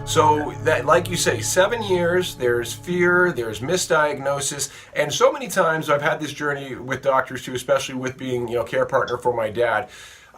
So that, like you say, 7 years, there's fear, there's misdiagnosis, and so many times I've had this journey with doctors too, especially with being, care partner for my dad.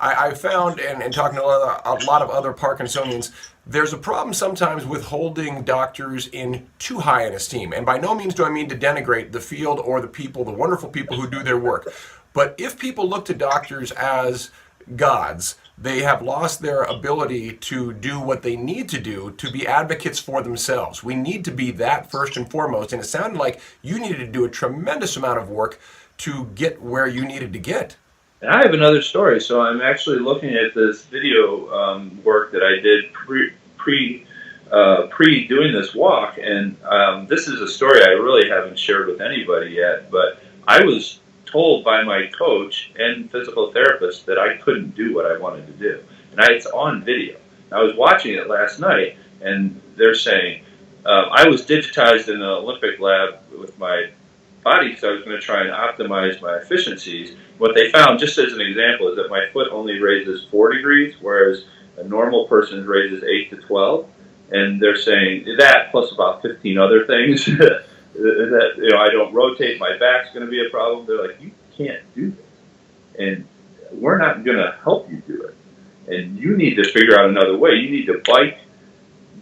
I found, and talking to a lot of other Parkinsonians, there's a problem sometimes with holding doctors in too high an esteem. And by no means do I mean to denigrate the field or the people, the wonderful people who do their work. But if people look to doctors as gods, they have lost their ability to do what they need to do to be advocates for themselves. We need to be that first and foremost. And it sounded like you needed to do a tremendous amount of work to get where you needed to get. And I have another story. So I'm actually looking at this video work that I did pre doing this walk, and this is a story I really haven't shared with anybody yet. But I was told by my coach and physical therapist that I couldn't do what I wanted to do, and it's on video. I was watching it last night, and they're saying I was digitized in an Olympic lab with my body because I was going to try and optimize my efficiencies. What they found, just as an example, is that my foot only raises 4 degrees, whereas a normal person raises 8 to 12. And they're saying that plus about 15 other things that I don't rotate, my back's going to be a problem. They're like, you can't do this, and we're not going to help you do it. And you need to figure out another way. You need to bike,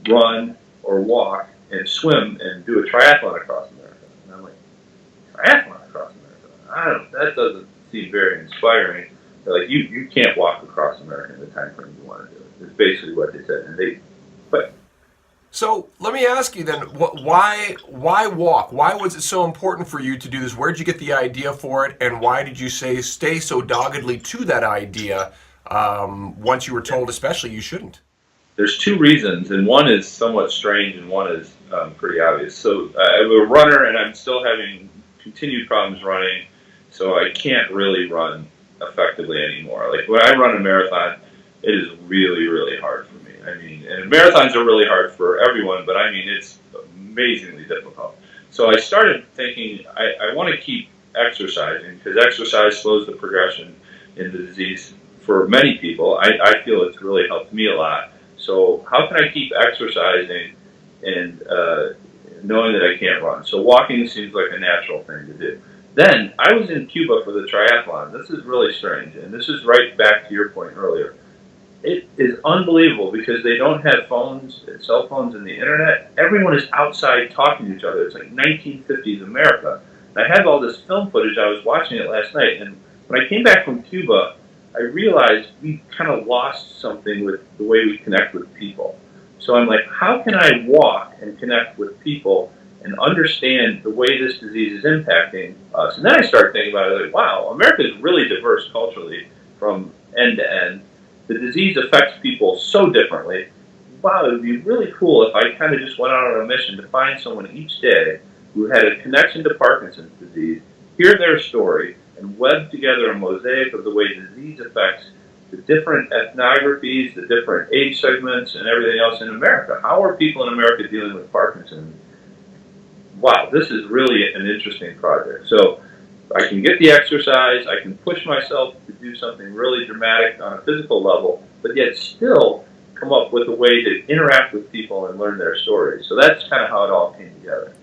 run, or walk, and swim, and do a triathlon across America. And I'm like, triathlon across America? That doesn't seem very inspiring. They're like, you can't walk across America in the time frame you want to do it. It's basically what they said. And but. So let me ask you then, why walk? Why was it so important for you to do this? Where did you get the idea for it, and why did you stay so doggedly to that idea once you were told, especially, you shouldn't? There's 2 reasons, and one is somewhat strange, and one is pretty obvious. So I'm a runner, and I'm still having continued problems running, so I can't really run effectively anymore. Like when I run a marathon, it is really, really hard for me. I mean, and marathons are really hard for everyone, but I mean, it's amazingly difficult. So I started thinking, I want to keep exercising, because exercise slows the progression in the disease for many people. I feel it's really helped me a lot. So how can I keep exercising and knowing that I can't run? So walking seems like a natural thing to do. Then I was in Cuba for the triathlon. This is really strange, and this is right back to your point earlier. It is unbelievable because they don't have phones, cell phones, and the internet. Everyone is outside talking to each other. It's like 1950s America. And I have all this film footage. I was watching it last night, and when I came back from Cuba, I realized we kind of lost something with the way we connect with people. So I'm like, how can I walk and connect with people and understand the way this disease is impacting us? And then I started thinking about it, like, wow, America is really diverse culturally from end to end. The disease affects people so differently. Wow, it would be really cool if I kind of just went out on a mission to find someone each day who had a connection to Parkinson's disease, hear their story, and web together a mosaic of the way disease affects the different ethnographies, the different age segments, and everything else in America. How are people in America dealing with Parkinson's? Wow, this is really an interesting project. So I can get the exercise, I can push myself to do something really dramatic on a physical level, but yet still come up with a way to interact with people and learn their stories. So that's kind of how it all came together.